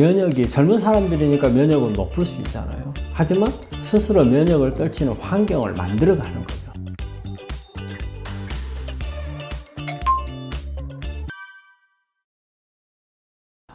면역이 젊은 사람들이니까 면역은 높을 수 있잖아요. 하지만 스스로 면역을 떨치는 환경을 만들어가는 거죠.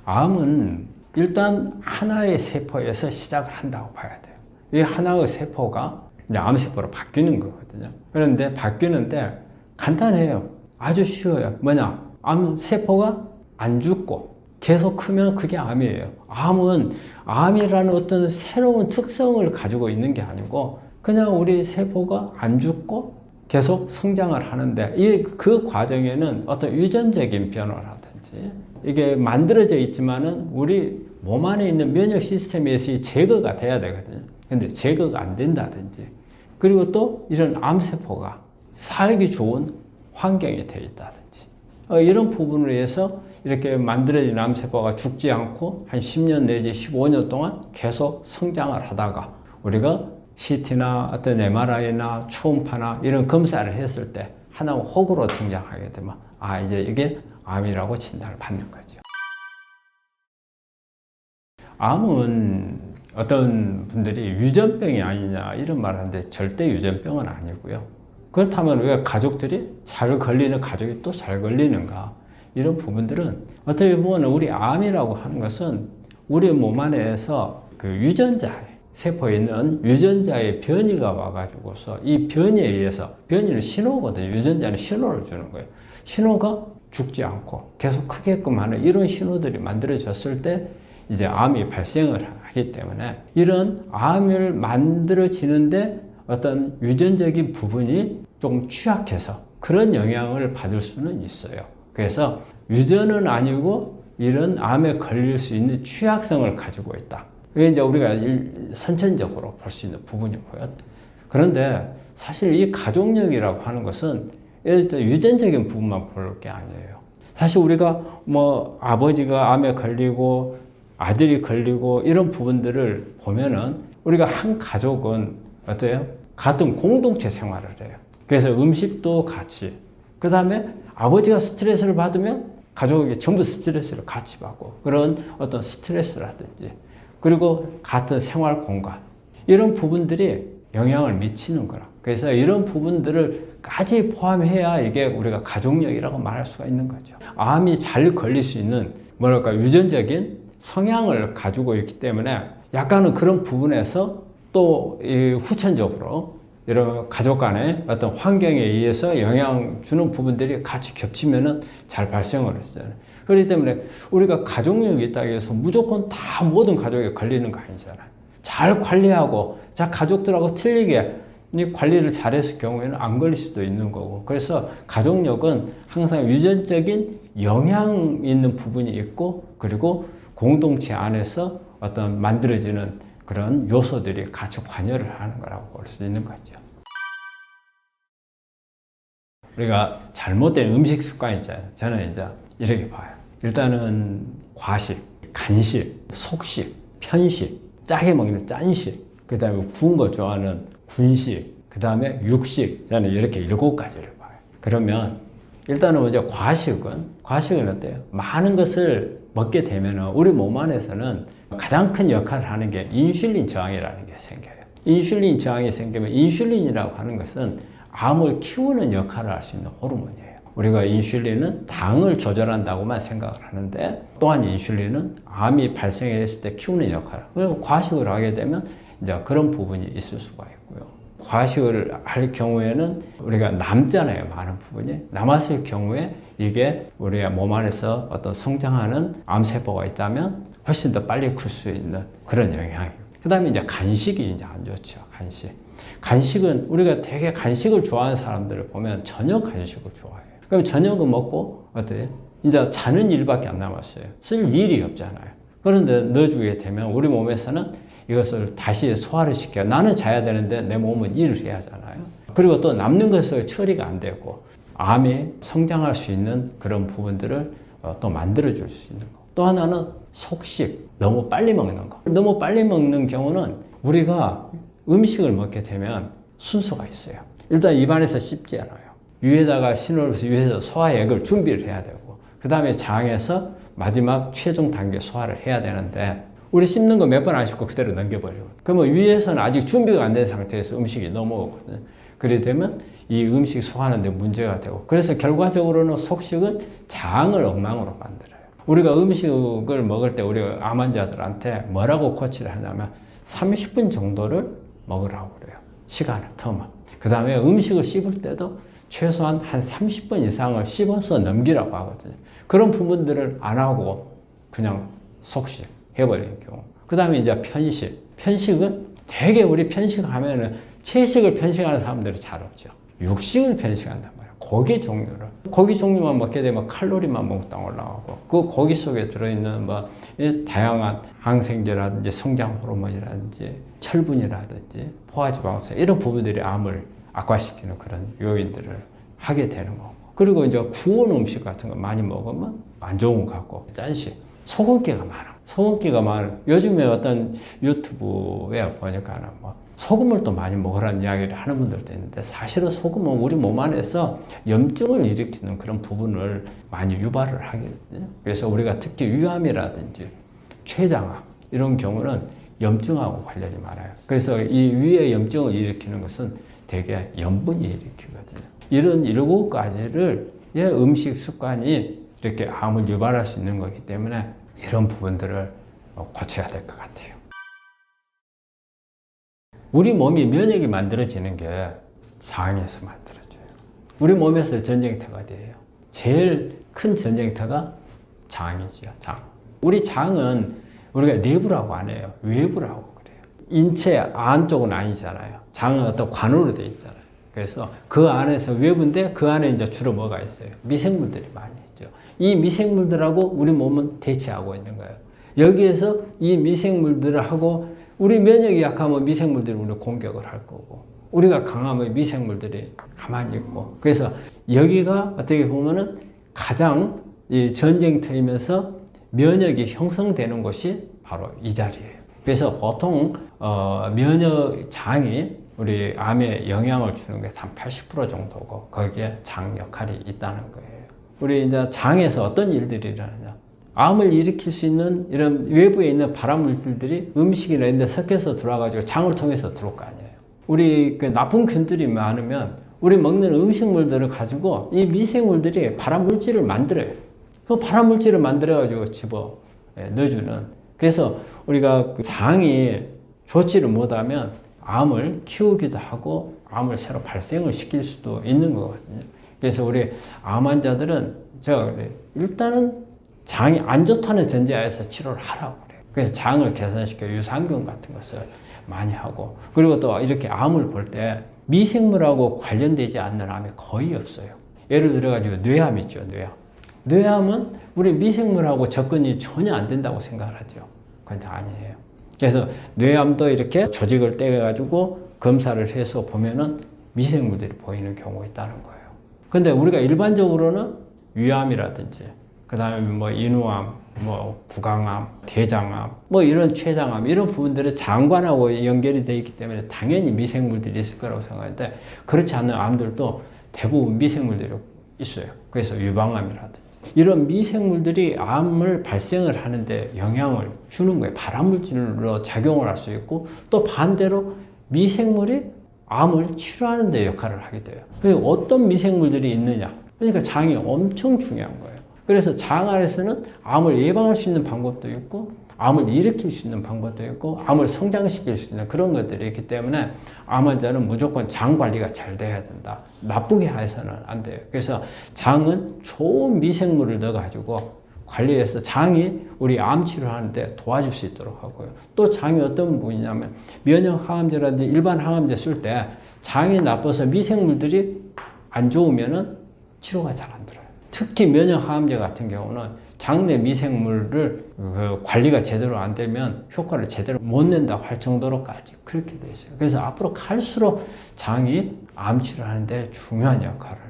암은 일단 하나의 세포에서 시작을 한다고 봐야 돼요. 이 하나의 세포가 이제 암세포로 바뀌는 거거든요. 그런데 바뀌는데 간단해요. 아주 쉬워요. 뭐냐? 암세포가 안 죽고 계속 크면 그게 암이에요. 암은 암이라는 어떤 새로운 특성을 가지고 있는 게 아니고 그냥 우리 세포가 안 죽고 계속 성장을 하는데 그 과정에는 어떤 유전적인 변화라든지 이게 만들어져 있지만은 우리 몸 안에 있는 면역 시스템에서 제거가 돼야 되거든요. 근데 제거가 안 된다든지 그리고 또 이런 암세포가 살기 좋은 환경에 되어 있다든지 이런 부분을 위해서 이렇게 만들어진 암세포가 죽지 않고 한 10년 내지 15년 동안 계속 성장을 하다가 우리가 CT나 어떤 MRI나 초음파나 이런 검사를 했을 때 하나가 혹으로 등장하게 되면 이제 이게 암이라고 진단을 받는 거죠. 암은 어떤 분들이 유전병이 아니냐 이런 말을 하는데 절대 유전병은 아니고요. 그렇다면 왜 가족들이 잘 걸리는 가족이 또 잘 걸리는가? 이런 부분들은 어떻게 보면 우리 암이라고 하는 것은 우리 몸 안에서 그 유전자에 세포에 있는 유전자의 변이가 와가지고서 이 변이에 의해서 변이는 신호거든요. 유전자는 신호를 주는 거예요. 신호가 죽지 않고 계속 크게끔 하는 이런 신호들이 만들어졌을 때 이제 암이 발생을 하기 때문에 이런 암을 만들어지는데 어떤 유전적인 부분이 조금 취약해서 그런 영향을 받을 수는 있어요. 그래서 유전은 아니고 이런 암에 걸릴 수 있는 취약성을 가지고 있다. 그게 이제 우리가 선천적으로 볼 수 있는 부분이고요. 그런데 사실 이 가족력이라고 하는 것은 유전적인 부분만 볼 게 아니에요. 사실 우리가 뭐 아버지가 암에 걸리고 아들이 걸리고 이런 부분들을 보면은 우리가 한 가족은 어때요? 같은 공동체 생활을 해요. 그래서 음식도 같이. 그 다음에 아버지가 스트레스를 받으면 가족이 전부 스트레스를 같이 받고 그런 어떤 스트레스라든지 그리고 같은 생활 공간 이런 부분들이 영향을 미치는 거라. 그래서 이런 부분들을까지 포함해야 이게 우리가 가족력이라고 말할 수가 있는 거죠. 암이 잘 걸릴 수 있는 뭐랄까 유전적인 성향을 가지고 있기 때문에 약간은 그런 부분에서 또 후천적으로 이런 가족 간의 어떤 환경에 의해서 영향 주는 부분들이 같이 겹치면은 잘 발생을 했잖아요. 그렇기 때문에 우리가 가족력이 있다고 해서 무조건 다 모든 가족에 걸리는 거 아니잖아요. 잘 관리하고 가족들하고 틀리게 관리를 잘했을 경우에는 안 걸릴 수도 있는 거고. 그래서 가족력은 항상 유전적인 영향 있는 부분이 있고 그리고 공동체 안에서 어떤 만들어지는 그런 요소들이 같이 관여를 하는 거라고 볼 수 있는 거죠. 우리가 잘못된 음식 습관이 있잖아요. 저는 이제 이렇게 봐요. 일단은 과식, 간식, 속식, 편식, 짜게 먹는 짠식, 그 다음에 구운 거 좋아하는 군식, 그 다음에 육식, 저는 이렇게 7가지를 봐요. 그러면 일단은 먼저 과식은 어때요? 많은 것을 먹게 되면 우리 몸 안에서는 가장 큰 역할을 하는 게 인슐린 저항이라는 게 생겨요. 인슐린 저항이 생기면 인슐린이라고 하는 것은 암을 키우는 역할을 할 수 있는 호르몬이에요. 우리가 인슐린은 당을 조절한다고만 생각을 하는데 또한 인슐린은 암이 발생했을 때 키우는 역할을. 그리고 과식을 하게 되면 이제 그런 부분이 있을 수가 있고요. 과식을 할 경우에는 우리가 남잖아요. 많은 부분이. 남았을 경우에 이게 우리의 몸 안에서 어떤 성장하는 암세포가 있다면 훨씬 더 빨리 클 수 있는 그런 영향이에요. 그 다음에 이제 간식이 이제 안 좋죠. 간식은 우리가 되게 간식을 좋아하는 사람들을 보면 저녁 간식을 좋아해요. 그럼 저녁은 먹고 어때요? 이제 자는 일밖에 안 남았어요. 쓸 일이 없잖아요. 그런데 넣어주게 되면 우리 몸에서는 이것을 다시 소화를 시켜요. 나는 자야 되는데 내 몸은 일을 해야 하잖아요. 그리고 또 남는 것을 처리가 안 되고 암이 성장할 수 있는 그런 부분들을 또 만들어줄 수 있는 거. 또 하나는 속식, 너무 빨리 먹는 거. 너무 빨리 먹는 경우는 우리가 음식을 먹게 되면 순서가 있어요. 일단 입안에서 씹지 않아요. 위에다가 신호를 해서 위에서 소화액을 준비를 해야 되고 그 다음에 장에서 마지막 최종 단계 소화를 해야 되는데 우리 씹는 거 몇 번 안 씹고 그대로 넘겨버려요. 그러면 위에서는 아직 준비가 안 된 상태에서 음식이 넘어오거든요. 그래 되면 이 음식 소화하는 데 문제가 되고 그래서 결과적으로는 속식은 장을 엉망으로 만들어요. 우리가 음식을 먹을 때 우리 암 환자들한테 뭐라고 코치를 하냐면 30분 정도를 먹으라고 그래요. 시간을 텀을. 그 다음에 음식을 씹을 때도 최소한 한 30분 이상을 씹어서 넘기라고 하거든요. 그런 부분들을 안 하고 그냥 속식 해버리는 경우. 그 다음에 이제 편식. 편식은 되게 우리 편식하면은 채식을 편식하는 사람들이 잘 없죠. 육식을 편식한단 말이에요. 고기 종류를. 고기 종류만 먹게 되면 칼로리만 몽땅 올라가고 그 고기 속에 들어있는 뭐 다양한 항생제라든지 성장 호르몬이라든지 철분이라든지 포화지방산 이런 부분들이 암을 악화시키는 그런 요인들을 하게 되는 거고. 그리고 이제 구운 음식 같은 거 많이 먹으면 안 좋은 것 같고 짠식. 소금기가 많아. 소금기가 많아. 요즘에 어떤 유튜브에 보니까는 뭐 소금을 또 많이 먹으라는 이야기를 하는 분들도 있는데 사실은 소금은 우리 몸 안에서 염증을 일으키는 그런 부분을 많이 유발을 하거든요. 그래서 우리가 특히 위암이라든지 췌장암 이런 경우는 염증하고 관련이 많아요. 그래서 이 위에 염증을 일으키는 것은 대개 염분이 일으키거든요. 이런 7가지를 음식 습관이 이렇게 암을 유발할 수 있는 거기 때문에 이런 부분들을 고쳐야 될 것 같아요. 우리 몸이 면역이 만들어지는 게 장에서 만들어져요. 우리 몸에서 전쟁터가 어디예요? 제일 큰 전쟁터가 장이죠. 장. 우리 장은 우리가 내부라고 안 해요. 외부라고 그래요. 인체 안쪽은 아니잖아요. 장은 어떤 관으로 되어 있잖아요. 그래서 그 안에서 외부인데 그 안에 이제 주로 뭐가 있어요? 미생물들이 많이 있죠. 이 미생물들하고 우리 몸은 대치하고 있는 거예요. 여기에서 이 미생물들하고 우리 면역이 약하면 미생물들이 우리를 공격을 할 거고 우리가 강하면 미생물들이 가만히 있고 그래서 여기가 어떻게 보면은 가장 이 전쟁터이면서 면역이 형성되는 곳이 바로 이 자리예요. 그래서 보통 면역장이 우리 암에 영향을 주는 게 한 80% 정도고 거기에 장 역할이 있다는 거예요. 우리 이제 장에서 어떤 일들이 일어나냐? 암을 일으킬 수 있는 이런 외부에 있는 발암물질들이 음식이나 이런 데 섞여서 들어와가지고 장을 통해서 들어올 거 아니에요. 우리 그 나쁜 균들이 많으면 우리 먹는 음식물들을 가지고 이 미생물들이 발암물질을 만들어요. 그 발암물질을 만들어가지고 집어 넣어주는. 그래서 우리가 그 장이 좋지를 못하면 암을 키우기도 하고 암을 새로 발생을 시킬 수도 있는 거거든요. 그래서 우리 암 환자들은 일단은 장이 안 좋다는 전제하에서 치료를 하라고 그래요. 그래서 장을 개선시켜 유산균 같은 것을 많이 하고 그리고 또 이렇게 암을 볼 때 미생물하고 관련되지 않는 암이 거의 없어요. 예를 들어가지고 뇌암 있죠. 뇌암은 우리 미생물하고 접근이 전혀 안 된다고 생각을 하죠. 그런데 아니에요. 그래서 뇌암도 이렇게 조직을 떼가지고 검사를 해서 보면은 미생물들이 보이는 경우가 있다는 거예요. 근데 우리가 일반적으로는 위암이라든지 그 다음에 뭐 인후암, 뭐 구강암, 대장암, 뭐 이런 췌장암 이런 부분들은 장관하고 연결이 되어 있기 때문에 당연히 미생물들이 있을 거라고 생각하는데 그렇지 않은 암들도 대부분 미생물들이 있어요. 그래서 유방암이라든지 이런 미생물들이 암을 발생을 하는데 영향을 주는 거예요. 발암물질로 작용을 할 수 있고 또 반대로 미생물이 암을 치료하는 데 역할을 하게 돼요. 그래서 어떤 미생물들이 있느냐? 그러니까 장이 엄청 중요한 거예요. 그래서 장 안에서는 암을 예방할 수 있는 방법도 있고 암을 일으킬 수 있는 방법도 있고 암을 성장시킬 수 있는 그런 것들이 있기 때문에 암 환자는 무조건 장 관리가 잘 돼야 된다. 나쁘게 해서는 안 돼요. 그래서 장은 좋은 미생물을 넣어가지고 관리해서 장이 우리 암 치료하는데 도와줄 수 있도록 하고요. 또 장이 어떤 부분이냐면 면역 항암제라든지 일반 항암제 쓸 때 장이 나빠서 미생물들이 안 좋으면은 치료가 잘 안 들어요. 특히 면역 항암제 같은 경우는 장내 미생물을 관리가 제대로 안 되면 효과를 제대로 못 낸다고 할 정도로까지 그렇게 돼 있어요. 그래서 앞으로 갈수록 장이 암 치료하는데 중요한 역할을.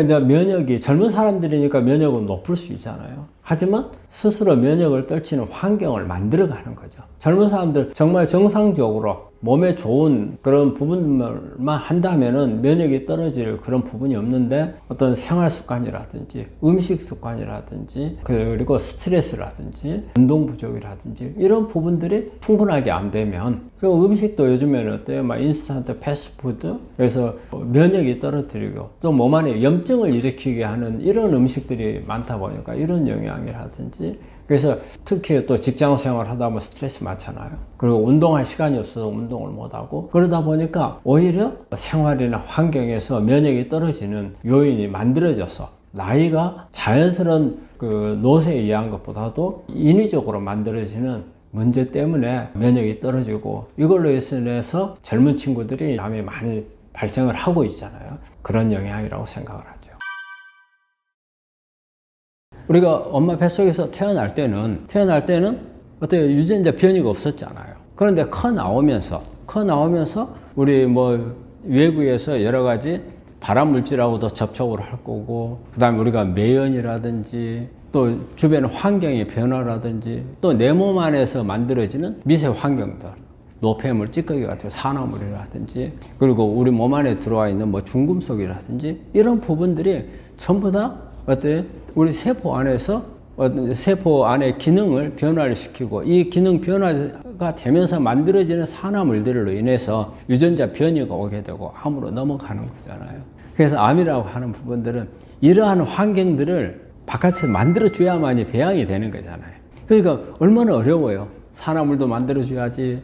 이제 면역이 젊은 사람들이니까 면역은 높을 수 있잖아요. 하지만 스스로 면역을 떨치는 환경을 만들어가는 거죠. 젊은 사람들 정말 정상적으로 몸에 좋은 그런 부분만 한다면은 면역이 떨어질 그런 부분이 없는데 어떤 생활 습관이라든지 음식 습관이라든지 그리고 스트레스라든지 운동 부족이라든지 이런 부분들이 충분하게 안 되면 그 음식도 요즘에는 어때요? 막 인스턴트 패스트푸드 그래서 면역이 떨어뜨리고 또 몸 안에 염증을 일으키게 하는 이런 음식들이 많다 보니까 이런 영향이라든지 그래서 특히 또 직장 생활 하다 보면 스트레스 많잖아요. 그리고 운동할 시간이 없어서 운동을 못하고 그러다 보니까 오히려 생활이나 환경에서 면역이 떨어지는 요인이 만들어져서 나이가 자연스러운 그 노쇠에 의한 것보다도 인위적으로 만들어지는 문제 때문에 면역이 떨어지고 이걸로 인해서 젊은 친구들이 암이 많이 발생을 하고 있잖아요. 그런 영향이라고 생각을 하죠. 우리가 엄마 뱃속에서 태어날 때는 어떻게 유전자 변이가 없었잖아요. 그런데 커 나오면서 우리 뭐 외부에서 여러 가지 발암 물질하고도 접촉을 할 거고, 그 다음에 우리가 매연이라든지 또 주변 환경의 변화라든지 또 내 몸 안에서 만들어지는 미세 환경들, 노폐물, 찌꺼기 같은 산화물이라든지 그리고 우리 몸 안에 들어와 있는 뭐 중금속이라든지 이런 부분들이 전부 다 어때요? 우리 세포 안에서 세포 안의 기능을 변화를 시키고 이 기능 변화가 되면서 만들어지는 산화물들로 인해서 유전자 변이가 오게 되고 암으로 넘어가는 거잖아요. 그래서 암이라고 하는 부분들은 이러한 환경들을 바깥에서 만들어줘야만이 배양이 되는 거잖아요. 그러니까 얼마나 어려워요. 산화물도 만들어줘야지,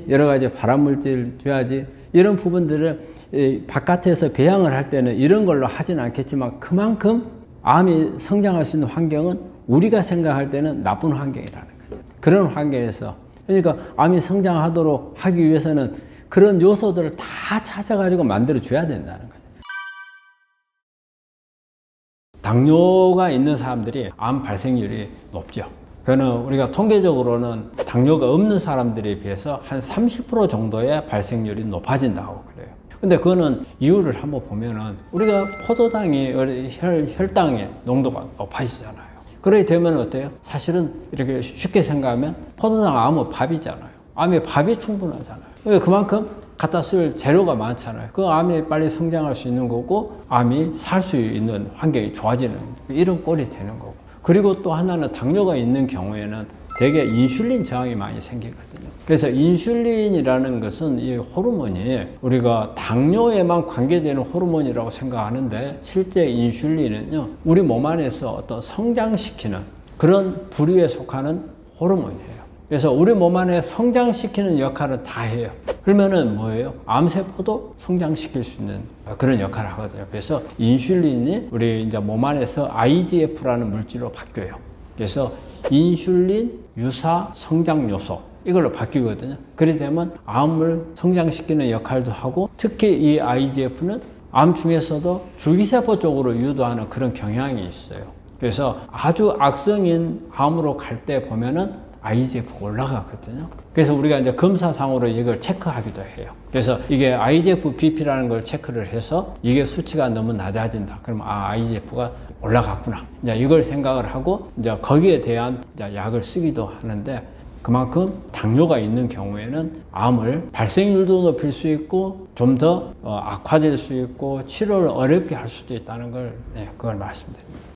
여러 가지 발암물질 줘야지. 이런 부분들을 바깥에서 배양을 할 때는 이런 걸로 하진 않겠지만 그만큼 암이 성장할 수 있는 환경은 우리가 생각할 때는 나쁜 환경이라는 거죠. 그런 환경에서 그러니까 암이 성장하도록 하기 위해서는 그런 요소들을 다 찾아가지고 만들어줘야 된다는 거죠. 당뇨가 있는 사람들이 암 발생률이 높죠. 그거는 우리가 통계적으로는 당뇨가 없는 사람들에 비해서 한 30% 정도의 발생률이 높아진다고 그래요. 근데 그거는 이유를 한번 보면은 우리가 포도당이 혈당의 농도가 높아지잖아요. 그렇게 되면 어때요? 사실은 이렇게 쉽게 생각하면 포도당 암은 밥이잖아요. 암에 밥이 충분하잖아요. 그만큼 갖다 쓸 재료가 많잖아요. 그 암이 빨리 성장할 수 있는 거고 암이 살 수 있는 환경이 좋아지는 이런 꼴이 되는 거고. 그리고 또 하나는 당뇨가 있는 경우에는 대개 인슐린 저항이 많이 생기거든요. 그래서 인슐린이라는 것은 이 호르몬이 우리가 당뇨에만 관계되는 호르몬이라고 생각하는데 실제 인슐린은요, 우리 몸 안에서 어떤 성장시키는 그런 부류에 속하는 호르몬이에요. 그래서 우리 몸 안에 성장시키는 역할은 다 해요. 그러면은 뭐예요? 암세포도 성장시킬 수 있는 그런 역할을 하거든요. 그래서 인슐린이 우리 이제 몸 안에서 IGF라는 물질로 바뀌어요. 그래서 인슐린 유사 성장 요소 이걸로 바뀌거든요. 그렇게 되면 암을 성장시키는 역할도 하고 특히 이 IGF는 암 중에서도 줄기세포 쪽으로 유도하는 그런 경향이 있어요. 그래서 아주 악성인 암으로 갈 때 보면은 IGF가 올라가거든요. 그래서 우리가 이제 검사상으로 이걸 체크하기도 해요. 그래서 이게 IGF-BP라는 걸 체크를 해서 이게 수치가 너무 낮아진다. 그러면 IGF가 올라갔구나. 이제 이걸 생각을 하고 이제 거기에 대한 이제 약을 쓰기도 하는데 그만큼 당뇨가 있는 경우에는 암을 발생률도 높일 수 있고 좀 더 악화될 수 있고 치료를 어렵게 할 수도 있다는 걸 그걸 말씀드립니다.